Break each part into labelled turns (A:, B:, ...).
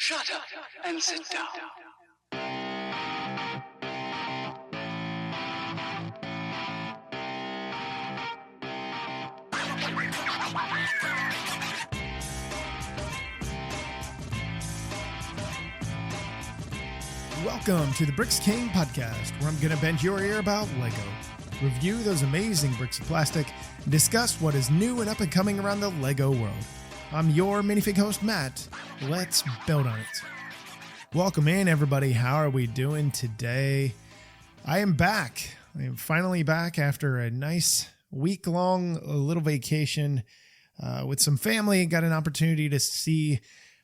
A: Shut up and sit down.
B: Welcome to the Bricks King podcast, where I'm going to bend your ear about Lego, review those amazing bricks of plastic, and discuss what is new and up and coming around the Lego world. I'm your minifig host, Matt. Let's build on it. Welcome in, everybody. How are we doing today? I am back. I am finally back after a nice week-long little vacation with some family. Got an opportunity to see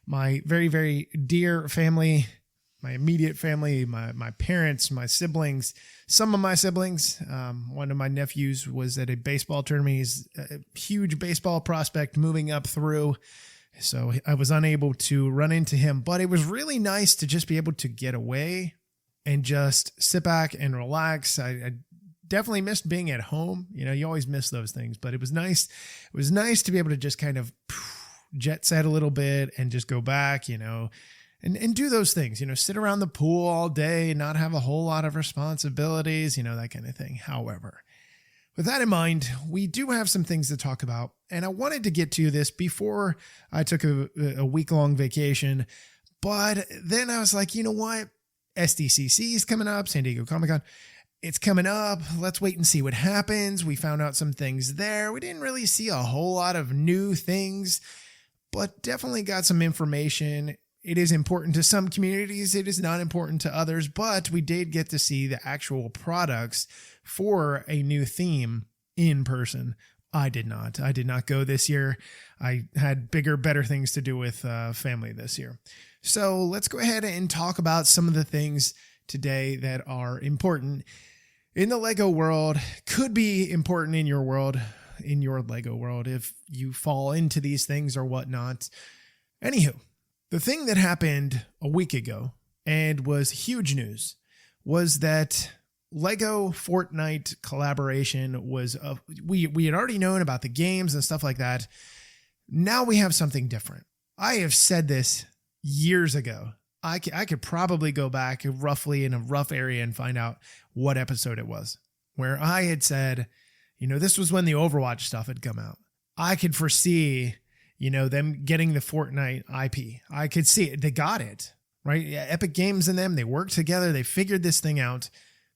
B: my very, very dear family, my immediate family, my parents, my siblings, some of my siblings. One of my nephews was at a baseball tournament. He's a huge baseball prospect moving up through. So I was unable to run into him, but it was really nice to just be able to get away and just sit back and relax. I definitely missed being at home. You know, you always miss those things, but it was nice. It was nice to be able to just kind of jet set a little bit and just go back, and do those things, sit around the pool all day, not have a whole lot of responsibilities, that kind of thing. However, with that in mind, we do have some things to talk about, and I wanted to get to this before I took a week-long vacation, but then I was like, you know what? SDCC is coming up, San Diego Comic-Con. It's coming up. Let's wait and see what happens. We found out some things there. We didn't really see a whole lot of new things, but definitely got some information. It is important to some communities. It is not important to others, but we did get to see the actual products for a new theme in person. I did not go this year. I had bigger, better things to do with family this year. So let's go ahead and talk about some of the things today that are important in the Lego world, could be important in your world, in your Lego world, if you fall into these things or whatnot. Anywho, the thing that happened a week ago and was huge news was that Lego Fortnite collaboration was, we had already known about the games and stuff like that. Now we have something different. I have said this years ago. I could probably go back roughly in a rough area and find out what episode it was, where I had said, this was when the Overwatch stuff had come out. I could foresee them getting the Fortnite IP. I could see it. They got it, right? Yeah, Epic Games and them, they worked together. They figured this thing out.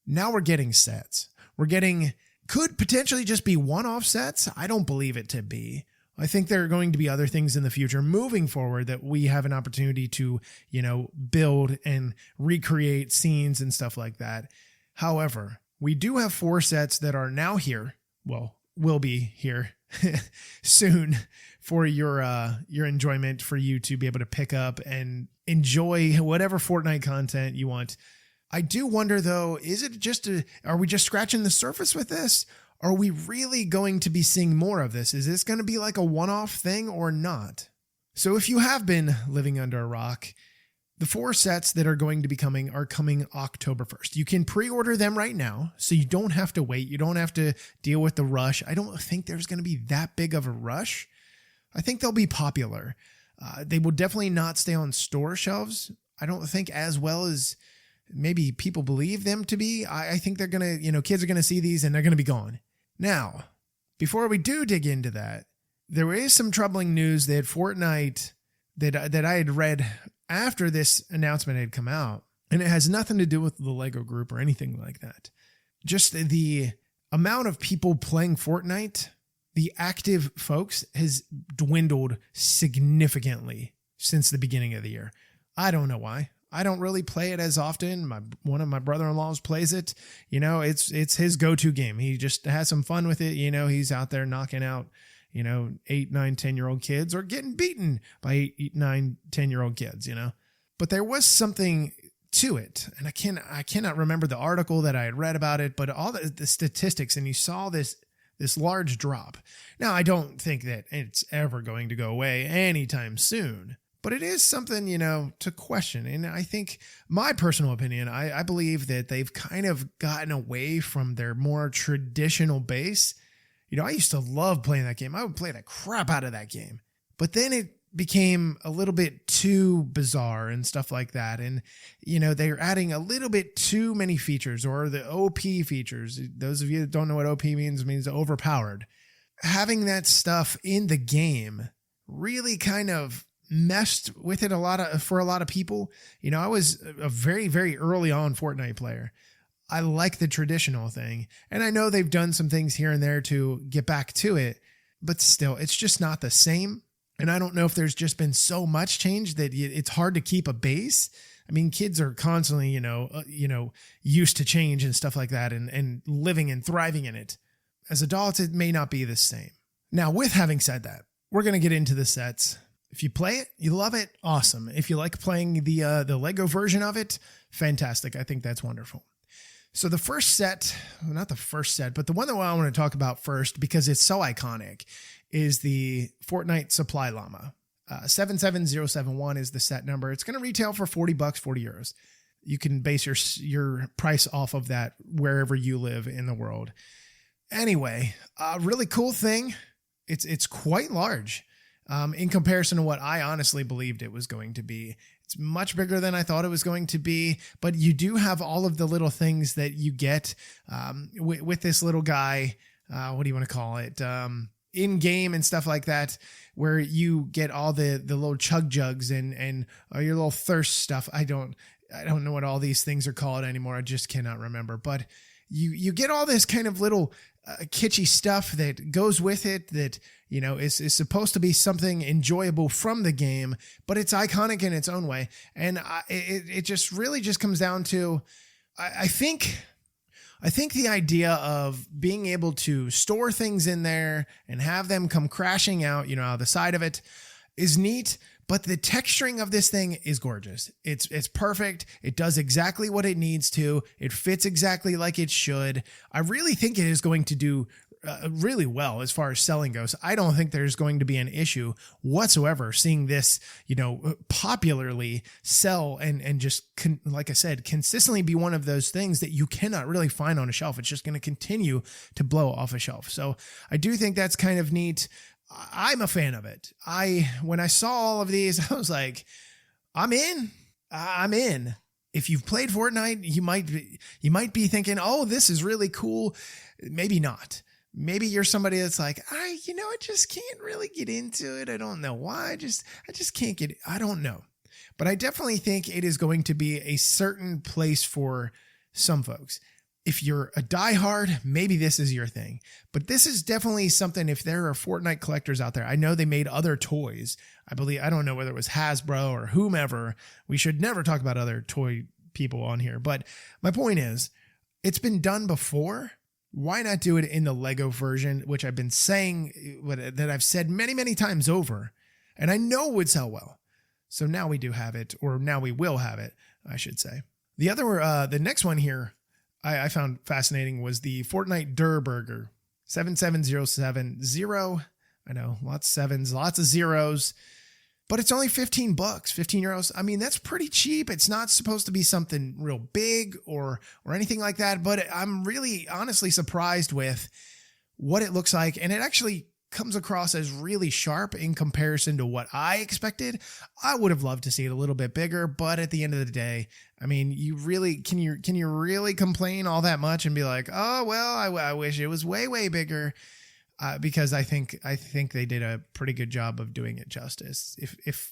B: Now we're getting sets. Could potentially just be one-off sets. I don't believe it to be. I think there are going to be other things in the future moving forward that we have an opportunity to, build and recreate scenes and stuff like that. However, we do have 4 sets that are now here. Well, will be here soon for your enjoyment, for you to be able to pick up and enjoy whatever Fortnite content you want. I do wonder though, are we just scratching the surface with this? Are we really going to be seeing more of this? Is this going to be like a one-off thing or not? So if you have been living under a rock, the 4 sets that are going to be coming are coming October 1st. You can pre-order them right now, so you don't have to wait. You don't have to deal with the rush. I don't think there's going to be that big of a rush. I think they'll be popular. They will definitely not stay on store shelves. I don't think as well as maybe people believe them to be. I think they're going to, kids are going to see these and they're going to be gone. Now, before we do dig into that, there is some troubling news that Fortnite that I had read after this announcement had come out, and it has nothing to do with the Lego group or anything like that. Just the amount of people playing Fortnite, the active folks, has dwindled significantly since the beginning of the year. I don't know why. I don't really play it as often. One of my brother-in-laws plays it. It's his go-to game. He just has some fun with it. He's out there knocking out, 8, 9, 10-year-old kids, or getting beaten by 8, 9, 10-year-old kids, But there was something to it. And I cannot remember the article that I had read about it, but all the statistics, and you saw this large drop. Now, I don't think that it's ever going to go away anytime soon. But it is something, to question. And I think my personal opinion, I believe that they've kind of gotten away from their more traditional base. I used to love playing that game. I would play the crap out of that game. But then it became a little bit too bizarre and stuff like that. And, they're adding a little bit too many features, or the OP features. Those of you that don't know what OP means overpowered. Having that stuff in the game really kind of messed with it for a lot of people. I was a very, very early on Fortnite player. I like the traditional thing. And I know they've done some things here and there to get back to it, but still, it's just not the same. And I don't know if there's just been so much change that it's hard to keep a base. I mean, kids are constantly, used to change and stuff like that, and living and thriving in it. As adults, it may not be the same. Now, with having said that, we're going to get into the sets. If you play it, you love it, awesome. If you like playing the Lego version of it, fantastic. I think that's wonderful. So the first set, well, not the first set, but the one that I want to talk about first, because it's so iconic, is the Fortnite Supply Llama. 77071 is the set number. It's going to retail for $40, 40 euros. You can base your price off of that wherever you live in the world. Anyway, a really cool thing. It's quite large in comparison to what I honestly believed it was going to be. It's much bigger than I thought it was going to be, but you do have all of the little things that you get with this little guy. What do you want to call it? In game and stuff like that, where you get all the little chug jugs and your little thirst stuff. I don't know what all these things are called anymore. I just cannot remember, but you get all this kind of little kitschy stuff that goes with it that, is supposed to be something enjoyable from the game, but it's iconic in its own way. And it just really just comes down to, I think the idea of being able to store things in there and have them come crashing out, out the side of it is neat, but the texturing of this thing is gorgeous. It's perfect. It does exactly what it needs to. It fits exactly like it should. I really think it is going to do really well as far as selling goes. I don't think there's going to be an issue whatsoever seeing this, popularly sell and just, like I said, consistently be one of those things that you cannot really find on a shelf. It's just going to continue to blow off a shelf. So I do think that's kind of neat. I'm a fan of it. When I saw all of these, I was like, I'm in. If you've played Fortnite, you might be thinking, oh, this is really cool. Maybe not. Maybe you're somebody that's like, I just can't really get into it. I don't know why. I just can't get it. I don't know. But I definitely think it is going to be a certain place for some folks. If you're a diehard, maybe this is your thing. But this is definitely something, if there are Fortnite collectors out there, I know they made other toys. I don't know whether it was Hasbro or whomever. We should never talk about other toy people on here. But my point is, it's been done before. Why not do it in the Lego version, which I've been saying, that I've said many, many times over, and I know would sell well. So now we do have it, or now we will have it, I should say. The next one here I found fascinating was the Fortnite Durr Burger, 77070. I know, lots of sevens, lots of zeros, but it's only $15, 15 euros. I mean, that's pretty cheap. It's not supposed to be something real big or anything like that, but I'm really honestly surprised with what it looks like. And it actually comes across as really sharp in comparison to what I expected. I would have loved to see it a little bit bigger, but at the end of the day, I mean, can you really complain all that much and be like, oh, well, I wish it was way, way bigger. Because I think they did a pretty good job of doing it justice. If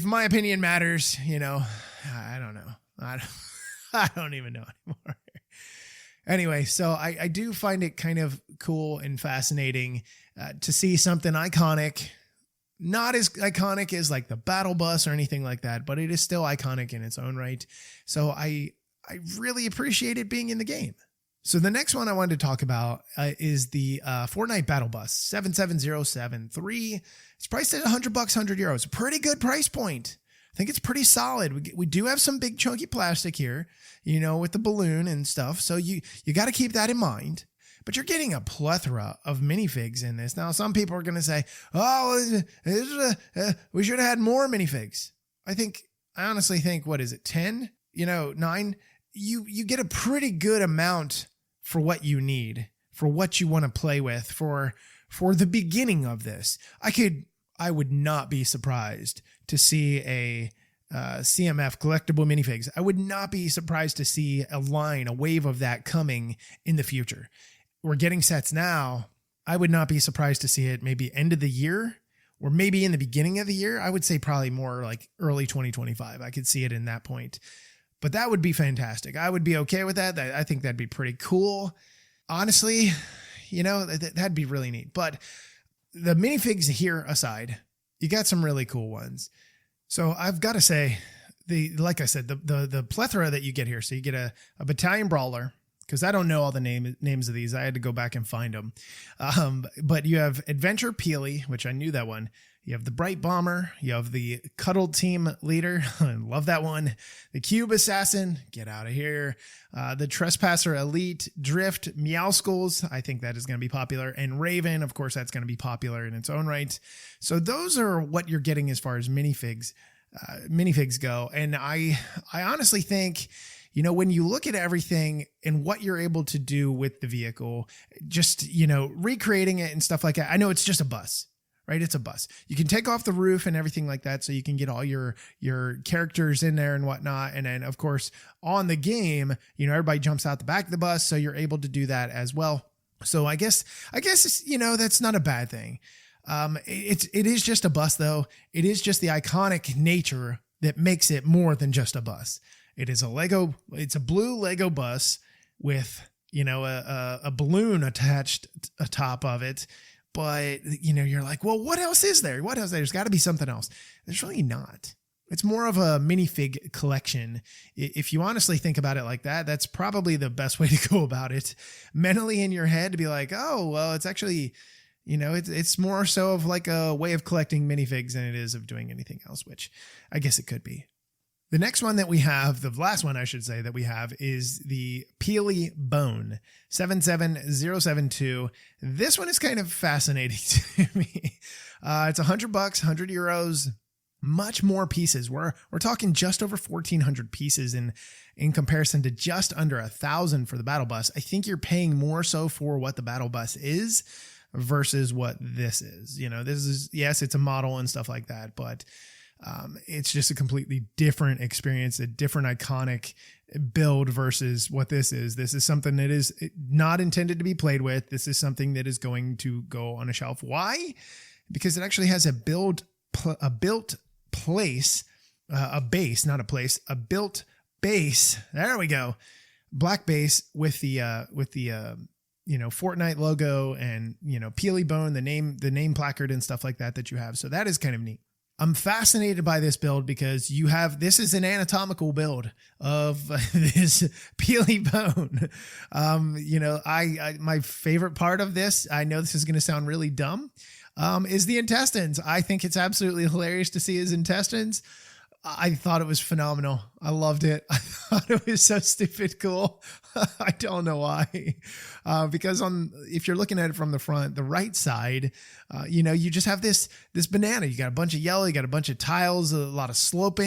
B: my opinion matters, I don't know. I don't even know anymore. Anyway, so I do find it kind of cool and fascinating to see something iconic, not as iconic as like the battle bus or anything like that, but it is still iconic in its own right. So I really appreciate it being in the game. So the next one I wanted to talk about is the Fortnite Battle Bus 77073. It's priced at $100, 100 euros. Pretty good price point. I think it's pretty solid. We do have some big chunky plastic here, with the balloon and stuff. So you got to keep that in mind. But you're getting a plethora of minifigs in this. Now, some people are going to say, oh, we should have had more minifigs. I honestly think, what is it, 10? 9? You get a pretty good amount for what you need, for what you want to play with, for the beginning of this. I could I would not be surprised to see a CMF collectible minifigs. I would not be surprised to see a wave of that coming in the future. We're getting sets now. I would not be surprised to see it maybe end of the year or maybe in the beginning of the year. I would say probably more like early 2025. I could see it in that point. But that would be fantastic. I would be okay with that. I think that'd be pretty cool. Honestly, that'd be really neat. But the minifigs here aside, you got some really cool ones. So I've got to say, like I said, the plethora that you get here. So you get a battalion brawler, because I don't know all the names of these. I had to go back and find them. But you have Adventure Peely, which I knew that one. You have the Bright Bomber. You have the Cuddled Team Leader. I love that one. The Cube Assassin. Get out of here. The Trespasser Elite. Drift. Meowskulls. I think that is going to be popular. And Raven. Of course, that's going to be popular in its own right. So those are what you're getting as far as minifigs go. And I honestly think, when you look at everything and what you're able to do with the vehicle, just, recreating it and stuff like that. I know it's just a bus. Right? It's a bus. You can take off the roof and everything like that, so you can get all your characters in there and whatnot. And then, of course, on the game, everybody jumps out the back of the bus, so you're able to do that as well. So I guess that's not a bad thing. It is just a bus, though. It is just the iconic nature that makes it more than just a bus. It is it's a blue Lego bus with a balloon attached atop of it. But, you're like, well, what else is there? What else? There's got to be something else. There's really not. It's more of a minifig collection. If you honestly think about it like that, that's probably the best way to go about it. Mentally in your head to be like, oh, well, it's actually, it's more so of like a way of collecting minifigs than it is of doing anything else, which I guess it could be. The next one that we have, the last one I should say that we have, is the Peely Bone 77072. This one is kind of fascinating to me. It's $100, €100, much more pieces. We're talking just over 1,400 pieces in comparison to just under 1,000 for the battle bus. I think you're paying more so for what the battle bus is versus what this is. This is, yes, it's a model and stuff like that, but it's just a completely different experience, a different iconic build versus what this is. This is something that is not intended to be played with. This is something that is going to go on a shelf. Why? Because it actually has a built base. There we go. Black base with the Fortnite logo and, Peely Bone, the name placard and stuff like that you have. So that is kind of neat. I'm fascinated by this build because this is an anatomical build of this Peely Bone. My favorite part of this, I know this is going to sound really dumb, is the intestines. I think it's absolutely hilarious to see his intestines. I thought it was phenomenal. I loved it. I thought it was so stupid cool. I don't know why. Because if you're looking at it from the front, the right side, you just have this banana. You got a bunch of yellow, you got a bunch of tiles, a lot of slope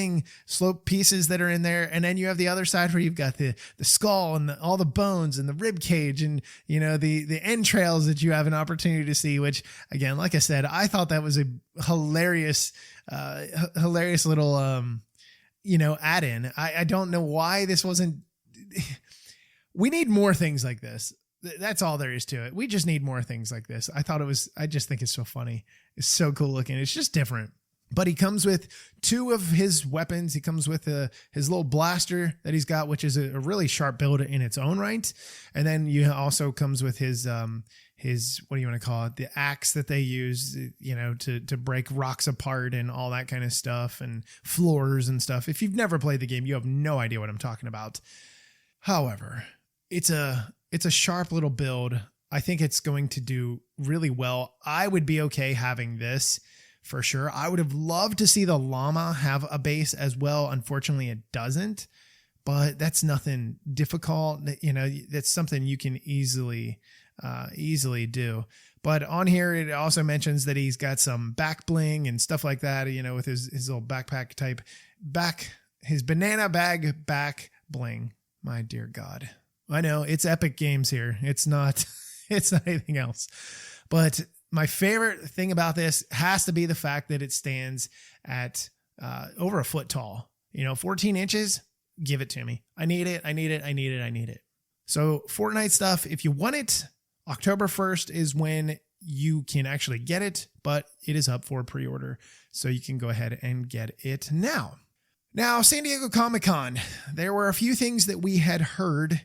B: pieces that are in there. And then you have the other side where you've got the skull and all the bones and the rib cage and, the entrails that you have an opportunity to see, which again, like I said, I thought that was a hilarious little, add-in. I don't know why this wasn't. We need more things like this. That's all there is to it. We just need more things like this. I just think it's so funny. It's so cool looking. It's just different. But he comes with two of his weapons. He comes with his little blaster that he's got, which is a really sharp build in its own right. And then you also comes with his what do you want to call it? The axe that they use, to break rocks apart and all that kind of stuff and floors and stuff. If you've never played the game, you have no idea what I'm talking about. However, it's a sharp little build. I think it's going to do really well. I would be okay having this for sure. I would have loved to see the llama have a base as well. Unfortunately, it doesn't, but that's nothing difficult. That's something you can easily do. But on here, it also mentions that he's got some back bling and stuff like that, with his little backpack type his banana bag back bling. My dear God. I know it's Epic Games here. It's not anything else, but My favorite thing about this has to be the fact that it stands at over a foot tall. 14 inches, give it to me. I need it. I need it. I need it. I need it. So Fortnite stuff, if you want it, October 1st is when you can actually get it, but it is up for pre-order. So you can go ahead and get it now. Now, San Diego Comic-Con, there were a few things that we had heard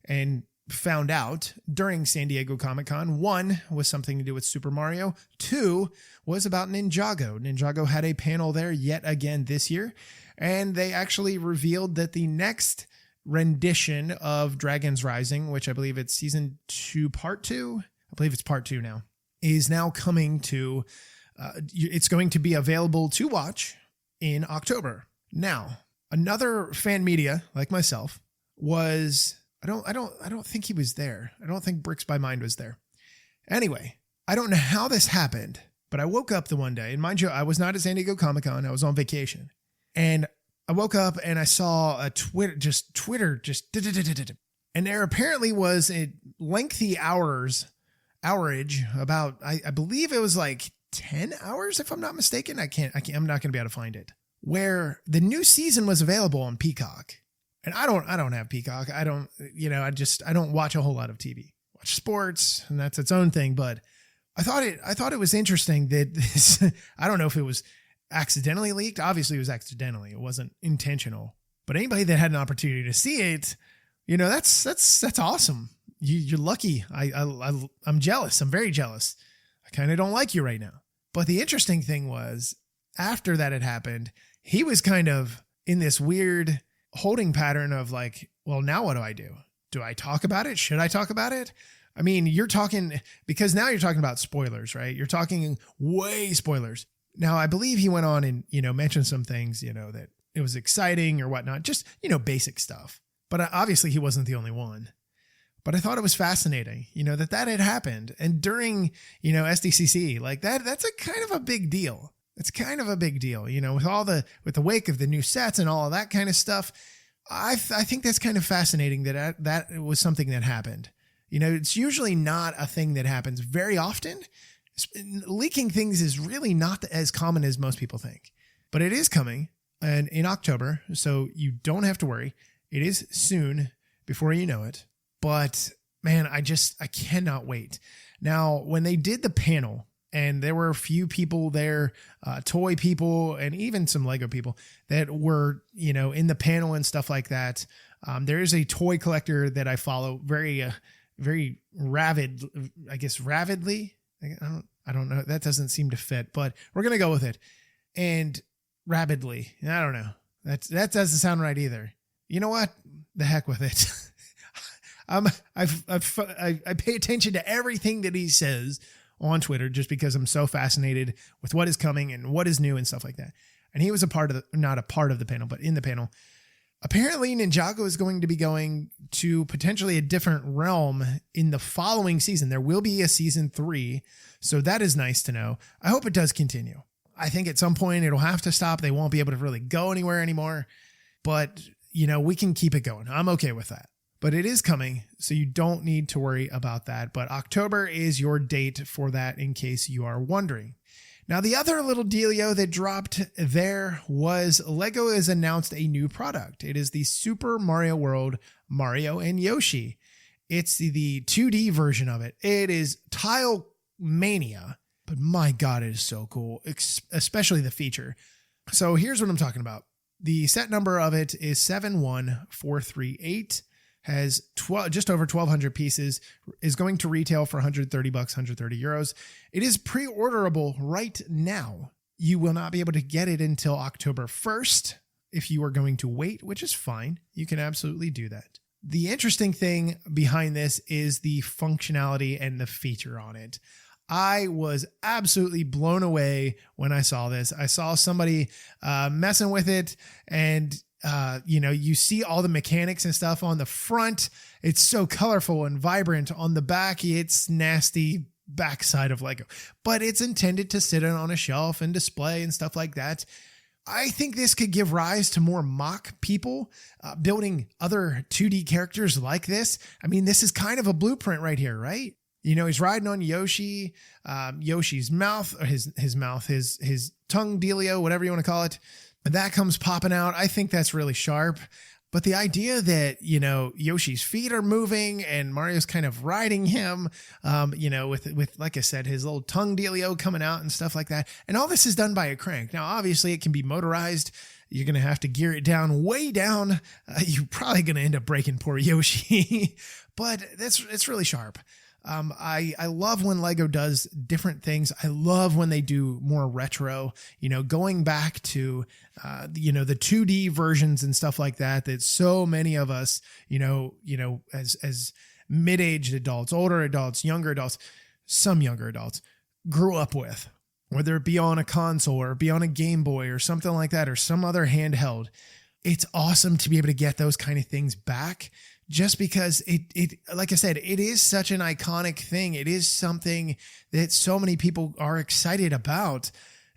B: and found out during San Diego Comic-Con. One was something to do with Super Mario. Two was about Ninjago. Ninjago had a panel there yet again this year, and they actually revealed that the next rendition of Dragon's Rising, which I believe it's season 2, part 2, I believe it's part 2 now, is now coming to, it's going to be available to watch in October. Now, another fan media like myself was, I don't think he was there. I don't think Bricks by Mind was there. Anyway, I don't know how this happened, but I woke up the one day, and mind you, I was not at San Diego Comic-Con. I was on vacation, and I woke up and I saw a Twitter, and there apparently was a lengthy hourage about, I believe it was like 10 hours, if I'm not mistaken. I'm not going to be able to find it, where the new season was available on Peacock. And I don't have Peacock. I don't watch a whole lot of TV. Watch sports, and that's its own thing. But I thought it was interesting that this, I don't know if it was accidentally leaked. Obviously it was accidentally. It wasn't intentional. But anybody that had an opportunity to see it, that's awesome. You're lucky. I'm jealous. I'm very jealous. I kind of don't like you right now. But the interesting thing was, after that had happened, he was kind of in this weird holding pattern of like, well, now what do I do? Do I talk about it? Should I talk about it? I mean, because now you're talking about spoilers, right? You're talking way spoilers. Now, I believe he went on and, mentioned some things, that it was exciting or whatnot, just, basic stuff. But obviously he wasn't the only one. But I thought it was fascinating, that had happened. And during, SDCC, like that's a kind of a big deal. It's kind of a big deal, with the wake of the new sets and all of that kind of stuff. I think that's kind of fascinating that was something that happened. It's usually not a thing that happens very often. Leaking things is really not as common as most people think, but it is coming and in October. So you don't have to worry. It is soon before you know it, but man, I cannot wait. Now, when they did the panel, and there were a few people there, toy people, and even some Lego people that were, in the panel and stuff like that. There is a toy collector that I follow very ravidly. I don't know. That doesn't seem to fit, but we're going to go with it. And rabidly. I don't know. That doesn't sound right either. You know what? The heck with it. I pay attention to everything that he says on Twitter just because I'm so fascinated with what is coming and what is new and stuff like that. And he was not a part of the panel, but in the panel. Apparently Ninjago is going to be going to potentially a different realm in the following season. There will be a season 3. So that is nice to know. I hope it does continue. I think at some point it'll have to stop. They won't be able to really go anywhere anymore, but we can keep it going. I'm okay with that. But it is coming, so you don't need to worry about that. But October is your date for that, in case you are wondering. Now, the other little dealio that dropped there was Lego has announced a new product. It is the Super Mario World Mario and Yoshi. It's the 2D version of it. It is Tile Mania, but my God, it is so cool, especially the feature. So here's what I'm talking about. The set number of it is 71438. Has just over 1,200 pieces, is going to retail for $130, 130 euros. It is pre-orderable right now. You will not be able to get it until October 1st. If you are going to wait, which is fine, you can absolutely do that. The interesting thing behind this is the functionality and the feature on it. I was absolutely blown away when I saw this. I saw somebody messing with it, and you see all the mechanics and stuff on the front. It's so colorful and vibrant. On the back, it's nasty backside of Lego, but it's intended to sit on a shelf and display and stuff like that. I think this could give rise to more mock people building other 2D characters like this. I mean, this is kind of a blueprint right here, right? He's riding on Yoshi, Yoshi's mouth, or his tongue dealio, whatever you want to call it. That comes popping out. I think that's really sharp. But the idea that, Yoshi's feet are moving and Mario's kind of riding him, with, like I said, his little tongue dealio coming out and stuff like that. And all this is done by a crank. Now, obviously it can be motorized. You're going to have to gear it down, way down. You're probably going to end up breaking poor Yoshi, but it's really sharp. I love when Lego does different things. I love when they do more retro, going back to, the 2D versions and stuff like that so many of us, as mid-aged adults, older adults, younger adults, some younger adults grew up with, whether it be on a console or be on a Game Boy or something like that, or some other handheld. It's awesome to be able to get those kind of things back. Just because it, like I said, it is such an iconic thing. It is something that so many people are excited about.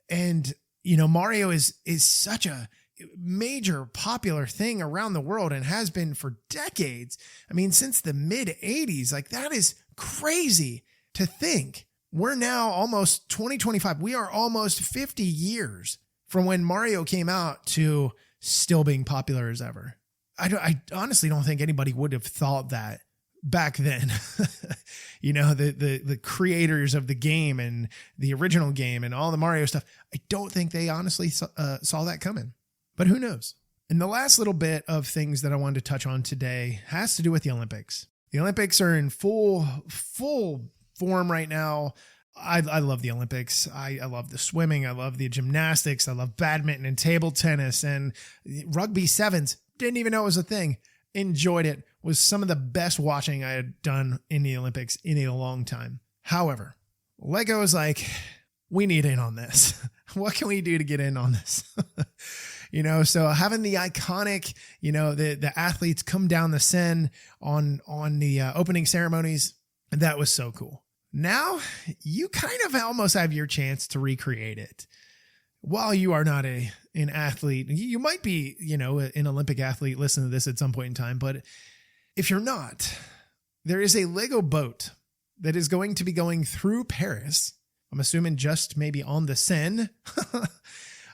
B: And, Mario is such a major popular thing around the world and has been for decades. I mean, since the mid 80s, like that is crazy to think. We're now almost 2025. We are almost 50 years from when Mario came out to still being popular as ever. I honestly don't think anybody would have thought that back then. The creators of the game and the original game and all the Mario stuff, I don't think they honestly saw that coming. But who knows? And the last little bit of things that I wanted to touch on today has to do with the Olympics. The Olympics are in full form right now. I love the Olympics. I love the swimming. I love the gymnastics. I love badminton and table tennis and rugby sevens. Didn't even know it was a thing. Enjoyed it. Was some of the best watching I had done in the Olympics in a long time. However, Lego is like, we need in on this. What can we do to get in on this? So having the iconic, the athletes come down the Seine on the opening ceremonies, that was so cool. Now you kind of almost have your chance to recreate it. While you are not an athlete, you might be, an Olympic athlete, listen to this at some point in time. But if you're not, there is a Lego boat that is going to be going through Paris. I'm assuming just maybe on the Seine.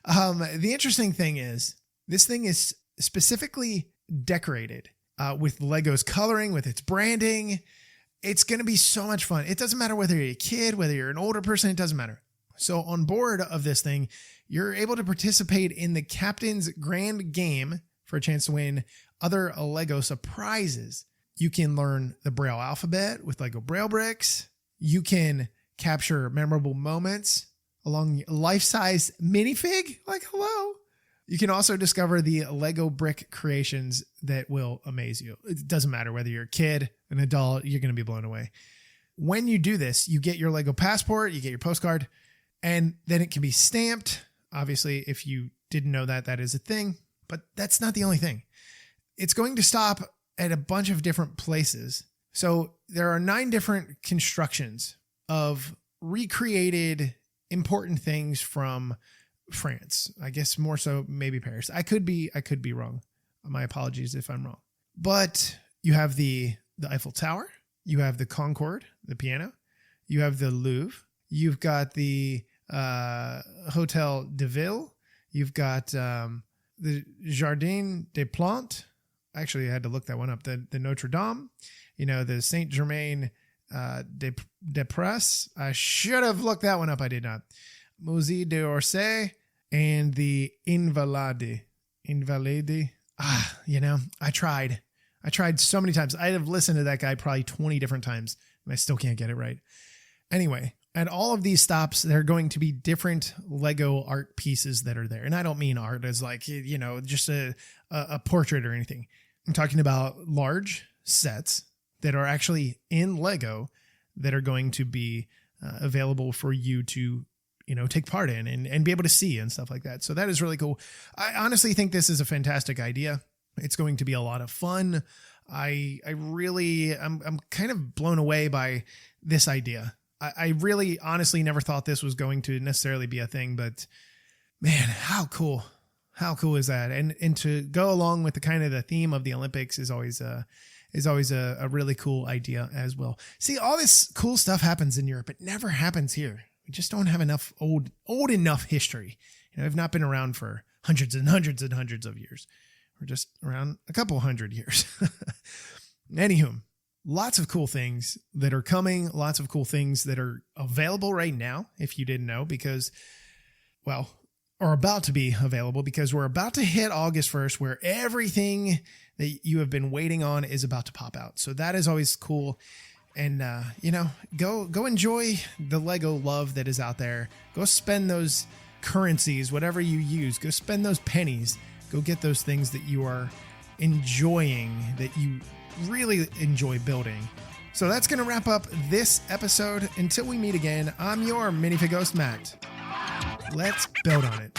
B: The interesting thing is this thing is specifically decorated with Lego's coloring, with its branding. It's going to be so much fun. It doesn't matter whether you're a kid, whether you're an older person, it doesn't matter. So on board of this thing, you're able to participate in the Captain's Grand Game for a chance to win other Lego surprises. You can learn the Braille alphabet with Lego Braille bricks. You can capture memorable moments along life-size minifig. Like, hello. You can also discover the Lego brick creations that will amaze you. It doesn't matter whether you're a kid, an adult, you're going to be blown away. When you do this, you get your Lego passport, you get your postcard, and then it can be stamped. Obviously, if you didn't know that, that is a thing, but that's not the only thing. It's going to stop at a bunch of different places. So there are 9 different constructions of recreated important things from France. I guess more so maybe Paris. I could be wrong. My apologies if I'm wrong. But you have the Eiffel Tower, you have the Concorde, the piano, you have the Louvre, you've got the Hotel de Ville, you've got the Jardin des Plantes. Actually, I had to look that one up. The Notre Dame, the Saint Germain des Prés. I should have looked that one up. I did not. Musée d'Orsay and the Invalide. I tried so many times. I have listened to that guy probably 20 different times and I still can't get it right. Anyway, at all of these stops, there are going to be different Lego art pieces that are there. And I don't mean art as like, just a portrait or anything. I'm talking about large sets that are actually in Lego that are going to be available for you to, take part in and be able to see and stuff like that. So that is really cool. I honestly think this is a fantastic idea. It's going to be a lot of fun. I'm kind of blown away by this idea. I really honestly never thought this was going to necessarily be a thing, but man, how cool. How cool is that? And to go along with the kind of the theme of the Olympics is always is always a really cool idea as well. See, all this cool stuff happens in Europe. It never happens here. We just don't have enough old enough history. We've not been around for hundreds and hundreds and hundreds of years. We're just around a couple hundred years. Anywho, lots of cool things that are coming, lots of cool things that are available right now, if you didn't know, because, well, are about to be available, because we're about to hit August 1st, where everything that you have been waiting on is about to pop out. So that is always cool. And, go enjoy the Lego love that is out there. Go spend those currencies, whatever you use. Go spend those pennies. Go get those things that you are enjoying, that you really enjoy building. So that's going to wrap up this episode. Until we meet again, I'm your Minifigure Ghost, Matt. Let's build on it.